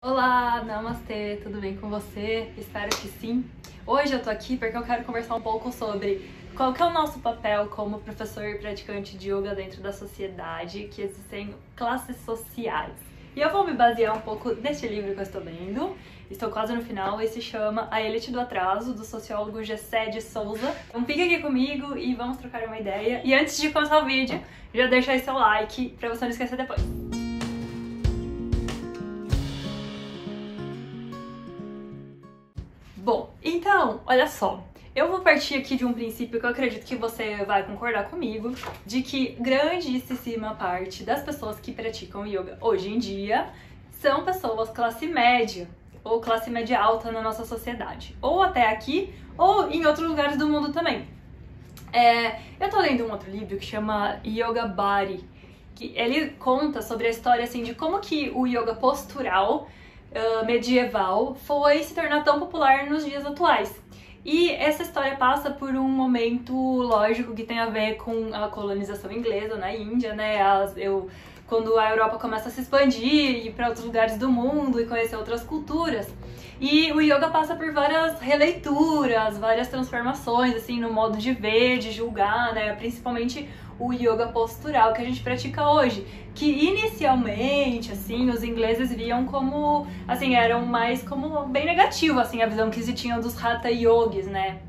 Olá, namastê, tudo bem com você? Espero que sim. Hoje eu tô aqui porque eu quero conversar um pouco sobre qual que é o nosso papel como professor e praticante de yoga dentro da sociedade, que existem classes sociais. E eu vou me basear um pouco neste livro que eu estou lendo, estou quase no final, e se chama A Elite do Atraso, do sociólogo Gessé de Souza. Então fica aqui comigo e vamos trocar uma ideia. E antes de começar o vídeo, já deixa aí seu like pra você não esquecer depois. Bom, então, olha só, eu vou partir aqui de um princípio que eu acredito que você vai concordar comigo, de que grandíssima parte das pessoas que praticam yoga hoje em dia são pessoas classe média ou classe média alta na nossa sociedade, ou até aqui, ou em outros lugares do mundo também. Eu tô lendo um outro livro que chama Yoga Body, que ele conta sobre a história assim de como que o yoga postural medieval foi se tornar tão popular nos dias atuais. E essa história passa por um momento lógico que tem a ver com a colonização inglesa na Índia, né? Quando a Europa começa a se expandir e ir para outros lugares do mundo e conhecer outras culturas. E o yoga passa por várias releituras, várias transformações, assim, no modo de ver, de julgar, né? Principalmente o yoga postural que a gente pratica hoje, que inicialmente, assim, os ingleses viam como, assim, eram mais como bem negativo, assim, a visão que se tinha dos Hatha Yogis, né?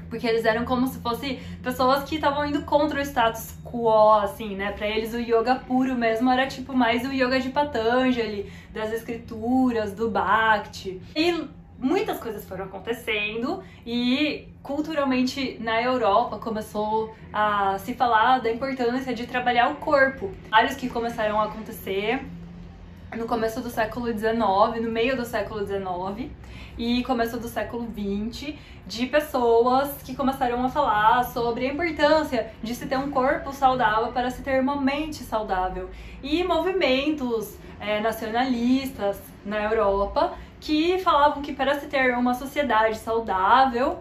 Porque eles eram como se fossem pessoas que estavam indo contra o status quo, assim, né? Pra eles o yoga puro mesmo era tipo mais o yoga de Patanjali, das escrituras, do Bhakti. E muitas coisas foram acontecendo e culturalmente na Europa começou a se falar da importância de trabalhar o corpo. Vários que começaram a acontecer no começo do século XIX, no meio do século XIX e começo do século XX, de pessoas que começaram a falar sobre a importância de se ter um corpo saudável para se ter uma mente saudável. E movimentos nacionalistas na Europa que falavam que para se ter uma sociedade saudável,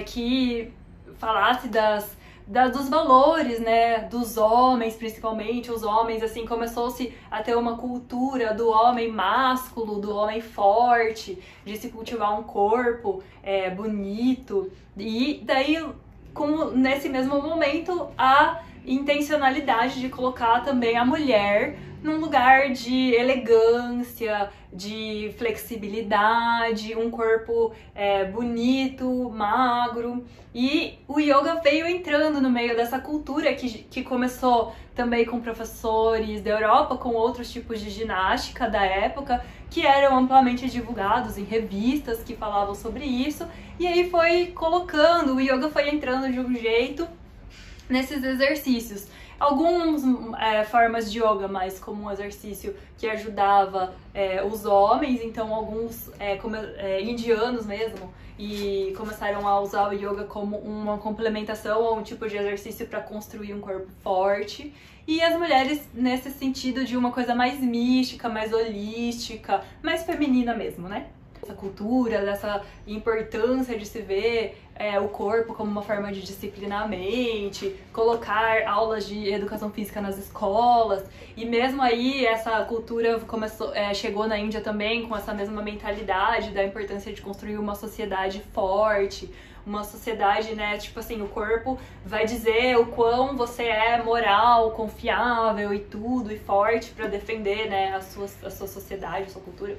que falasse dos valores, né, dos homens, principalmente os homens, assim, começou-se a ter uma cultura do homem másculo, do homem forte, de se cultivar um corpo bonito, e daí, nesse mesmo momento, a intencionalidade de colocar também a mulher num lugar de elegância, de flexibilidade, um corpo bonito, magro. E o yoga veio entrando no meio dessa cultura que começou também com professores da Europa, com outros tipos de ginástica da época, que eram amplamente divulgados em revistas que falavam sobre isso. E aí foi colocando, o yoga foi entrando de um jeito nesses exercícios. Algumas formas de yoga, mais como um exercício que ajudava os homens, então alguns indianos mesmo, e começaram a usar o yoga como uma complementação ou um tipo de exercício para construir um corpo forte. E as mulheres nesse sentido de uma coisa mais mística, mais holística, mais feminina mesmo, né? Essa cultura, dessa importância de se ver o corpo como uma forma de disciplinar a mente, colocar aulas de educação física nas escolas, e mesmo aí essa cultura chegou na Índia também com essa mesma mentalidade da importância de construir uma sociedade forte, uma sociedade, né, tipo assim, o corpo vai dizer o quão você é moral, confiável e tudo, e forte para defender, né, a sua sociedade, a sua cultura.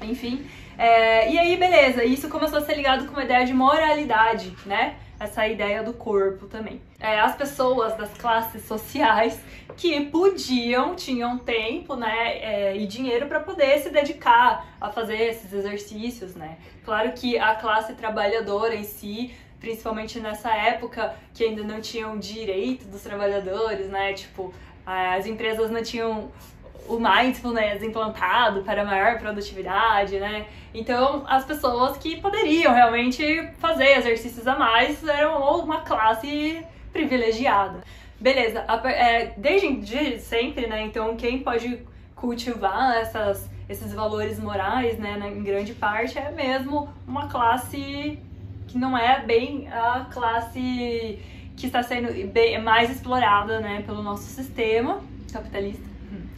Enfim, e aí beleza, isso começou a ser ligado com uma ideia de moralidade, né? Essa ideia do corpo também. As pessoas das classes sociais que tinham tempo, né, e dinheiro para poder se dedicar a fazer esses exercícios, né? Claro que a classe trabalhadora em si, principalmente nessa época que ainda não tinham direito dos trabalhadores, né? Tipo, as empresas não tinham o mindfulness implantado para maior produtividade, né? Então, as pessoas que poderiam realmente fazer exercícios a mais eram uma classe privilegiada. Beleza, desde sempre, né? Então, quem pode cultivar esses valores morais, né, em grande parte, é mesmo uma classe que não é bem a classe que está sendo mais explorada, né, pelo nosso sistema capitalista.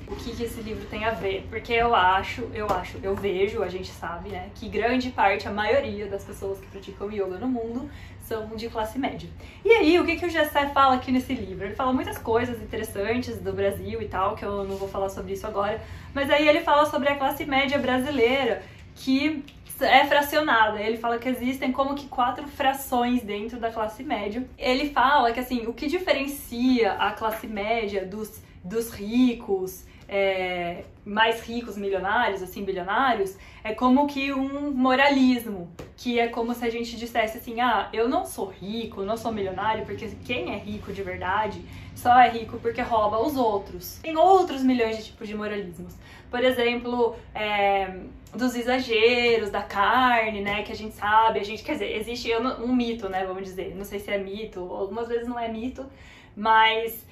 o que esse livro tem a ver. Porque eu vejo, a gente sabe, né, que grande parte, a maioria das pessoas que praticam yoga no mundo são de classe média. E aí, o que o Gessé fala aqui nesse livro? Ele fala muitas coisas interessantes do Brasil e tal, que eu não vou falar sobre isso agora, mas aí ele fala sobre a classe média brasileira, que é fracionada. Ele fala que existem como que 4 frações dentro da classe média. Ele fala que, assim, o que diferencia a classe média dos ricos, mais ricos, milionários, assim, bilionários, é como que um moralismo, que é como se a gente dissesse assim, eu não sou rico, não sou milionário, porque quem é rico de verdade só é rico porque rouba os outros. Tem outros milhões de tipos de moralismos. Por exemplo, dos exageros, da carne, né, que a gente sabe, quer dizer, existe um mito, né, vamos dizer, não sei se é mito, algumas vezes não é mito, mas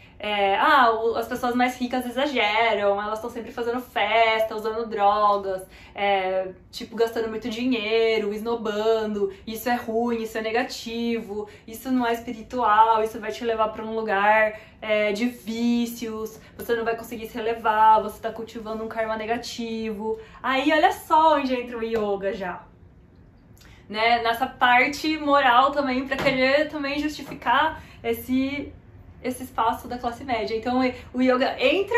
as pessoas mais ricas exageram, elas estão sempre fazendo festa, usando drogas, tipo, gastando muito dinheiro, esnobando, isso é ruim, isso é negativo, isso não é espiritual, isso vai te levar para um lugar de vícios, você não vai conseguir se elevar, você está cultivando um karma negativo. Aí olha só onde entra o yoga já. Né? Nessa parte moral também, para querer também justificar esse espaço da classe média. Então o yoga entra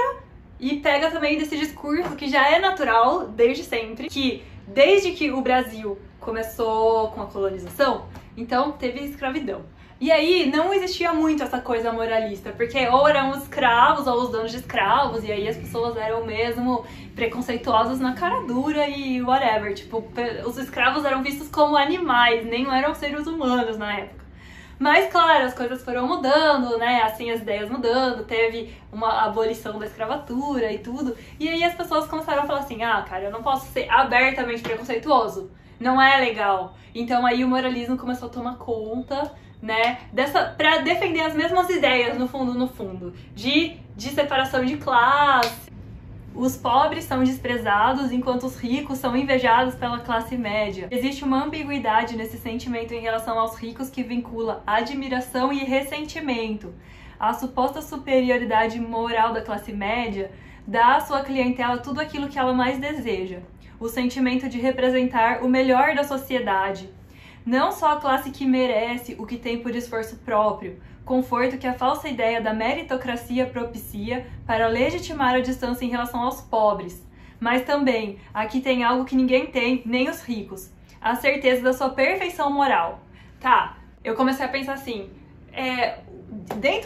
e pega também desse discurso que já é natural desde sempre, que desde que o Brasil começou com a colonização, então teve escravidão. E aí não existia muito essa coisa moralista, porque ou eram os escravos ou os donos de escravos, e aí as pessoas eram mesmo preconceituosas na cara dura e whatever. Tipo, os escravos eram vistos como animais, nem eram seres humanos na época. Mas, claro, as coisas foram mudando, né, assim, as ideias mudando, teve uma abolição da escravatura e tudo, e aí as pessoas começaram a falar assim, cara, eu não posso ser abertamente preconceituoso, não é legal. Então aí o moralismo começou a tomar conta, né, pra defender as mesmas ideias, no fundo, de separação de classe. Os pobres são desprezados, enquanto os ricos são invejados pela classe média. Existe uma ambiguidade nesse sentimento em relação aos ricos que vincula admiração e ressentimento. A suposta superioridade moral da classe média dá à sua clientela tudo aquilo que ela mais deseja. O sentimento de representar o melhor da sociedade. Não só a classe que merece o que tem por esforço próprio, conforto que a falsa ideia da meritocracia propicia para legitimar a distância em relação aos pobres, mas também a que tem algo que ninguém tem, nem os ricos, a certeza da sua perfeição moral. Tá, eu comecei a pensar assim,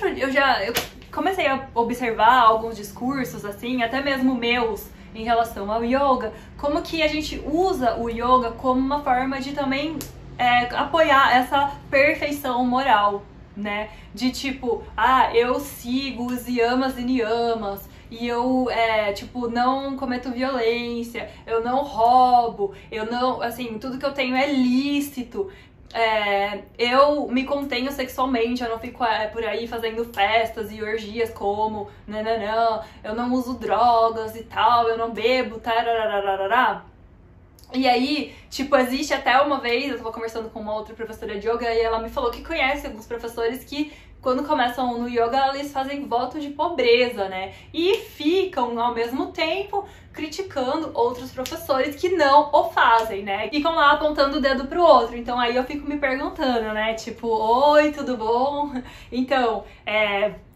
eu comecei a observar alguns discursos, assim, até mesmo meus, em relação ao yoga, como que a gente usa o yoga como uma forma de também apoiar essa perfeição moral, né? De tipo, eu sigo os yamas e niyamas, e eu, tipo, não cometo violência, eu não roubo, eu não, assim, tudo que eu tenho é lícito, eu me contenho sexualmente, eu não fico por aí fazendo festas e orgias como, eu não uso drogas e tal, eu não bebo, tararararará. E aí, tipo, existe até uma vez, eu tava conversando com uma outra professora de yoga e ela me falou que conhece alguns professores que, quando começam no yoga, eles fazem voto de pobreza, né? E ficam, ao mesmo tempo, criticando outros professores que não o fazem, né? Ficam lá apontando o dedo pro outro. Então aí eu fico me perguntando, né? Tipo, oi, tudo bom? Então,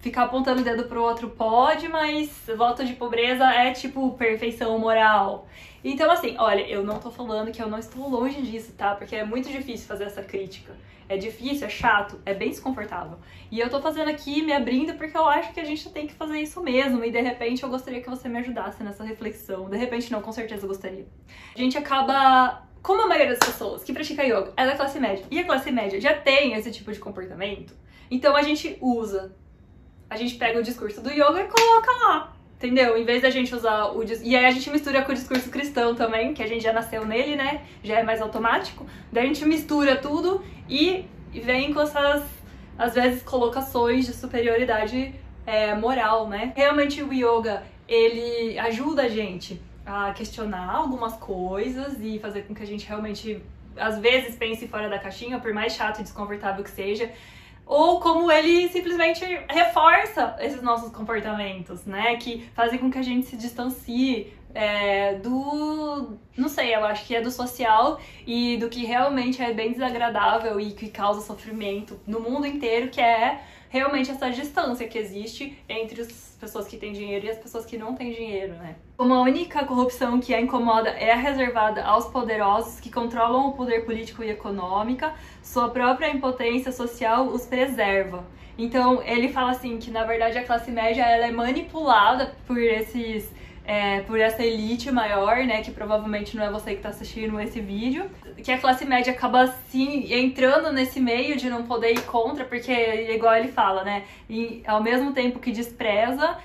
ficar apontando o dedo pro outro pode, mas voto de pobreza é tipo perfeição moral. Então, assim, olha, eu não tô falando que eu não estou longe disso, tá? Porque é muito difícil fazer essa crítica. É difícil, é chato, é bem desconfortável. E eu tô fazendo aqui, me abrindo, porque eu acho que a gente tem que fazer isso mesmo. E, de repente, eu gostaria que você me ajudasse nessa reflexão. De repente, não, com certeza eu gostaria. A gente acaba... Como a maioria das pessoas que pratica yoga é da classe média, e a classe média já tem esse tipo de comportamento, então a gente usa. A gente pega o discurso do yoga e coloca lá. Entendeu? Em vez da gente usar o... E aí a gente mistura com o discurso cristão também, que a gente já nasceu nele, né? Já é mais automático. Daí a gente mistura tudo e vem com essas, às vezes, colocações de superioridade moral, né? Realmente o yoga, ele ajuda a gente a questionar algumas coisas e fazer com que a gente realmente, às vezes, pense fora da caixinha, por mais chato e desconfortável que seja. ou como ele simplesmente reforça esses nossos comportamentos, né? Que fazem com que a gente se distancie não sei, eu acho que é do social e do que realmente é bem desagradável e que causa sofrimento no mundo inteiro, que é realmente essa distância que existe entre as pessoas que têm dinheiro e as pessoas que não têm dinheiro, né? Como a única corrupção que a incomoda é a reservada aos poderosos que controlam o poder político e econômico, sua própria impotência social os preserva. Então, ele fala assim que, na verdade, a classe média ela é manipulada por essa elite maior, né, que provavelmente não é você que está assistindo esse vídeo, que a classe média acaba, assim, entrando nesse meio de não poder ir contra, porque, igual ele fala, né, e ao mesmo tempo que despreza,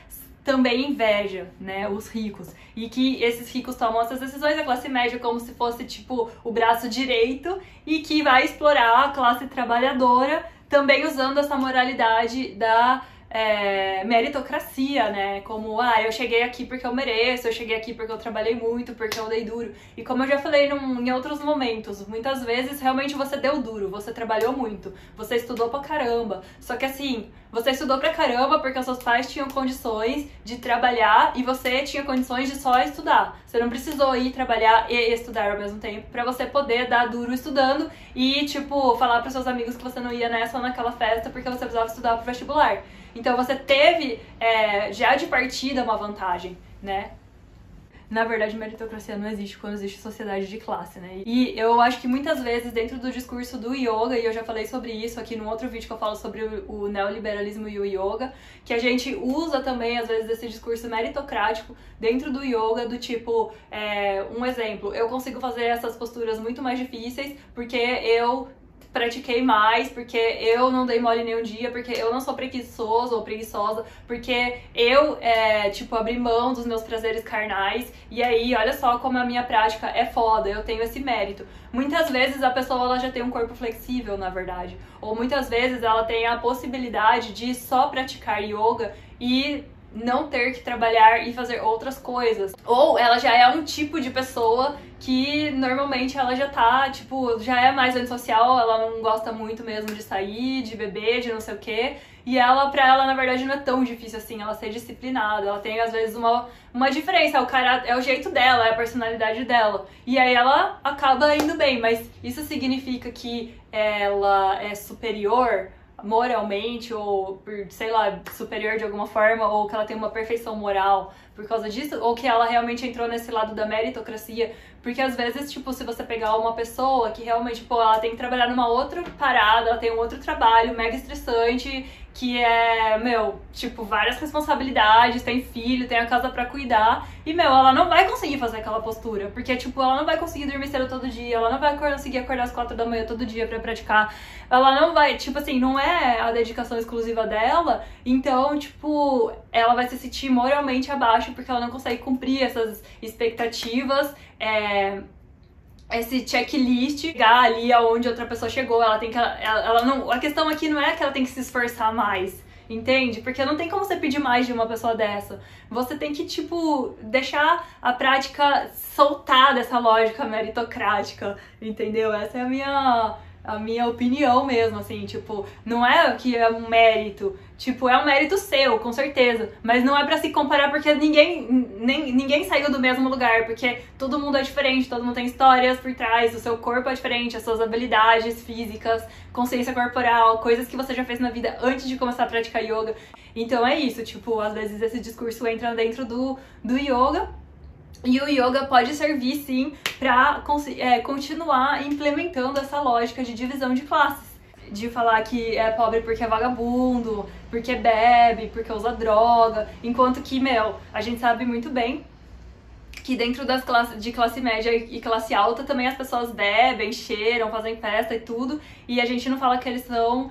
também inveja, né, os ricos. E que esses ricos tomam essas decisões, a classe média como se fosse, tipo, o braço direito, e que vai explorar a classe trabalhadora, também usando essa moralidade da meritocracia, né? Como, eu cheguei aqui porque eu mereço, eu cheguei aqui porque eu trabalhei muito, porque eu dei duro. E como eu já falei em outros momentos, muitas vezes realmente você deu duro, você trabalhou muito, você estudou pra caramba. Só que assim, você estudou pra caramba porque os seus pais tinham condições de trabalhar e você tinha condições de só estudar. Você não precisou ir trabalhar e estudar ao mesmo tempo pra você poder dar duro estudando e, tipo, falar pros seus amigos que você não ia nessa ou naquela festa porque você precisava estudar pro vestibular. Então você teve, já de partida, uma vantagem, né? Na verdade, meritocracia não existe quando existe sociedade de classe, né? E eu acho que muitas vezes, dentro do discurso do yoga, e eu já falei sobre isso aqui num outro vídeo que eu falo sobre o neoliberalismo e o yoga, que a gente usa também, às vezes, esse discurso meritocrático dentro do yoga, do tipo, um exemplo, eu consigo fazer essas posturas muito mais difíceis porque eu pratiquei mais, porque eu não dei mole nenhum dia, porque eu não sou preguiçoso ou preguiçosa, porque eu, abri mão dos meus prazeres carnais, e aí, olha só como a minha prática é foda, eu tenho esse mérito. Muitas vezes a pessoa ela já tem um corpo flexível, na verdade, ou muitas vezes ela tem a possibilidade de só praticar yoga e não ter que trabalhar e fazer outras coisas. Ou ela já é um tipo de pessoa que normalmente ela já tá, já é mais antissocial, ela não gosta muito mesmo de sair, de beber, de não sei o quê. E pra ela, na verdade, não é tão difícil assim, ela ser disciplinada. Ela tem, às vezes, uma diferença, é o jeito dela, é a personalidade dela. E aí ela acaba indo bem, mas isso significa que ela é superior moralmente, ou sei lá, superior de alguma forma, ou que ela tem uma perfeição moral por causa disso, ou que ela realmente entrou nesse lado da meritocracia, porque às vezes, se você pegar uma pessoa que realmente, ela tem que trabalhar numa outra parada, ela tem um outro trabalho mega estressante, que várias responsabilidades, tem filho, tem a casa pra cuidar, e, ela não vai conseguir fazer aquela postura, porque, ela não vai conseguir dormir cedo todo dia, ela não vai conseguir acordar às 4 da manhã todo dia pra praticar, ela não vai, não é a dedicação exclusiva dela, então, ela vai se sentir moralmente abaixo, porque ela não consegue cumprir essas expectativas, esse checklist, chegar ali aonde outra pessoa chegou, ela tem que, ela não, a questão aqui não é que ela tem que se esforçar mais, entende? Porque não tem como você pedir mais de uma pessoa dessa. Você tem que, deixar a prática soltar dessa lógica meritocrática, entendeu? Essa é a minha opinião mesmo, assim, não é que é um mérito, é um mérito seu, com certeza, mas não é pra se comparar porque ninguém saiu do mesmo lugar, porque todo mundo é diferente, todo mundo tem histórias por trás, o seu corpo é diferente, as suas habilidades físicas, consciência corporal, coisas que você já fez na vida antes de começar a praticar yoga. Então é isso, às vezes esse discurso entra dentro do yoga. E o yoga pode servir, sim, para continuar implementando essa lógica de divisão de classes. De falar que é pobre porque é vagabundo, porque bebe, porque usa droga. Enquanto que, a gente sabe muito bem que dentro das classes de classe média e classe alta também as pessoas bebem, cheiram, fazem festa e tudo. E a gente não fala que eles são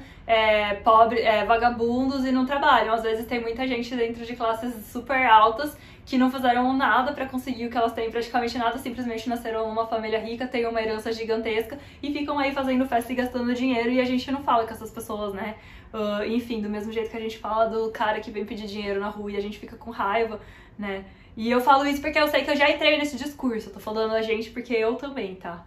pobres, vagabundos e não trabalham. Às vezes tem muita gente dentro de classes super altas que não fizeram nada pra conseguir o que elas têm, praticamente nada, simplesmente nasceram numa família rica, têm uma herança gigantesca e ficam aí fazendo festa e gastando dinheiro, e a gente não fala com essas pessoas, né? Enfim, do mesmo jeito que a gente fala do cara que vem pedir dinheiro na rua e a gente fica com raiva, né? E eu falo isso porque eu sei que eu já entrei nesse discurso, eu tô falando a gente porque eu também, tá?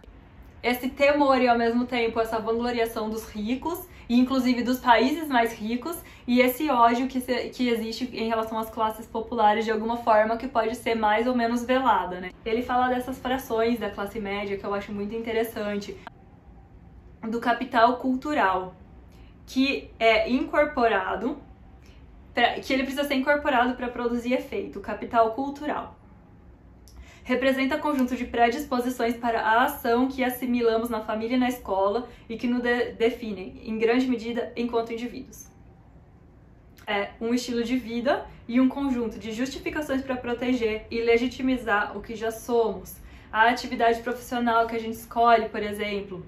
esse temor e ao mesmo tempo essa vangloriação dos ricos, e inclusive dos países mais ricos, e esse ódio que existe em relação às classes populares de alguma forma que pode ser mais ou menos velada, né? Ele fala dessas frações da classe média que eu acho muito interessante, do capital cultural, que é incorporado, que ele precisa ser incorporado para produzir efeito, o capital cultural. Representa conjunto de predisposições para a ação que assimilamos na família e na escola e que nos definem, em grande medida, enquanto indivíduos. É um estilo de vida e um conjunto de justificações para proteger e legitimizar o que já somos. A atividade profissional que a gente escolhe, por exemplo,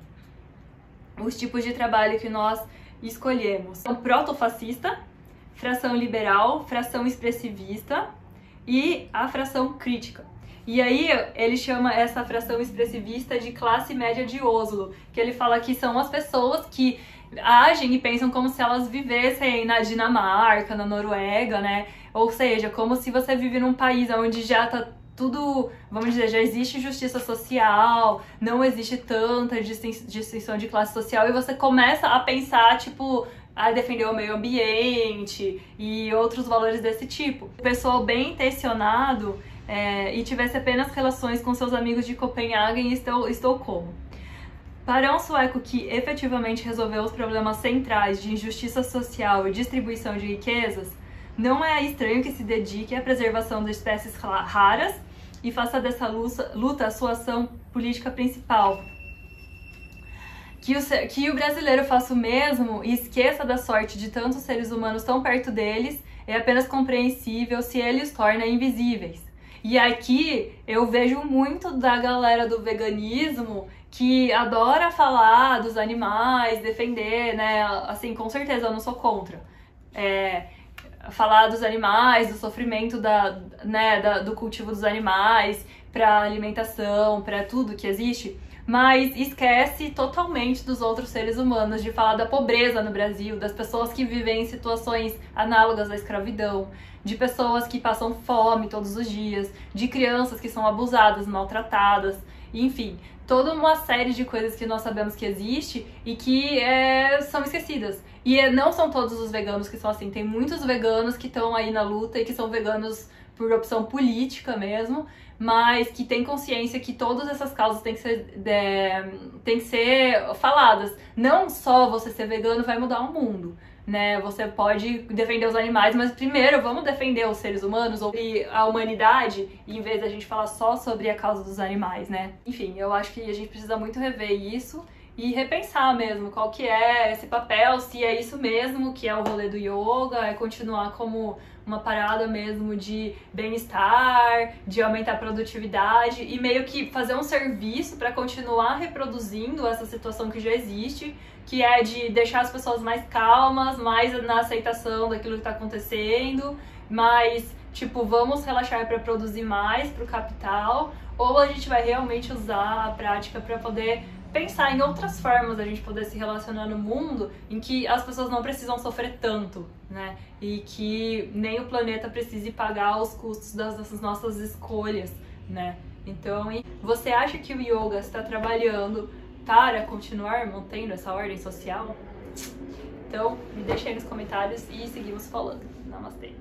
os tipos de trabalho que nós escolhemos. O protofascista, fração liberal, fração expressivista e a fração crítica. E aí ele chama essa fração expressivista de classe média de Oslo, que ele fala que são as pessoas que agem e pensam como se elas vivessem na Dinamarca, na Noruega, né? Ou seja, como se você vive num país onde já tá tudo, vamos dizer, já existe justiça social, não existe tanta distinção de classe social, e você começa a pensar, tipo, a defender o meio ambiente e outros valores desse tipo. O pessoal bem intencionado e tivesse apenas relações com seus amigos de Copenhague e Estocolmo. Para um sueco que efetivamente resolveu os problemas centrais de injustiça social e distribuição de riquezas, não é estranho que se dedique à preservação de espécies raras e faça dessa luta a sua ação política principal. Que o brasileiro faça o mesmo e esqueça da sorte de tantos seres humanos tão perto deles é apenas compreensível se ele os torna invisíveis. E aqui eu vejo muito da galera do veganismo que adora falar dos animais, defender, né? Assim, com certeza eu não sou contra. Falar dos animais, do sofrimento do cultivo dos animais, para alimentação, para tudo que existe, mas esquece totalmente dos outros seres humanos, de falar da pobreza no Brasil, das pessoas que vivem em situações análogas à escravidão, de pessoas que passam fome todos os dias, de crianças que são abusadas, maltratadas, enfim, toda uma série de coisas que nós sabemos que existe e que são esquecidas. E não são todos os veganos que são assim, tem muitos veganos que estão aí na luta e que são veganos por opção política mesmo, mas que têm consciência que todas essas causas têm que ser faladas. Não só você ser vegano vai mudar o mundo, né? Você pode defender os animais, mas primeiro vamos defender os seres humanos e a humanidade, em vez da gente falar só sobre a causa dos animais, né? Enfim, eu acho que a gente precisa muito rever isso e repensar mesmo qual que é esse papel, se é isso mesmo que é o rolê do yoga, é continuar como uma parada mesmo de bem-estar, de aumentar a produtividade e meio que fazer um serviço para continuar reproduzindo essa situação que já existe, que é de deixar as pessoas mais calmas, mais na aceitação daquilo que está acontecendo, mais tipo, vamos relaxar para produzir mais para o capital, ou a gente vai realmente usar a prática para poder pensar em outras formas da gente poder se relacionar no mundo em que as pessoas não precisam sofrer tanto, né? E que nem o planeta precise pagar os custos das nossas escolhas, né? Então, você acha que o yoga está trabalhando para continuar mantendo essa ordem social? Então, me deixa aí nos comentários e seguimos falando. Namastê!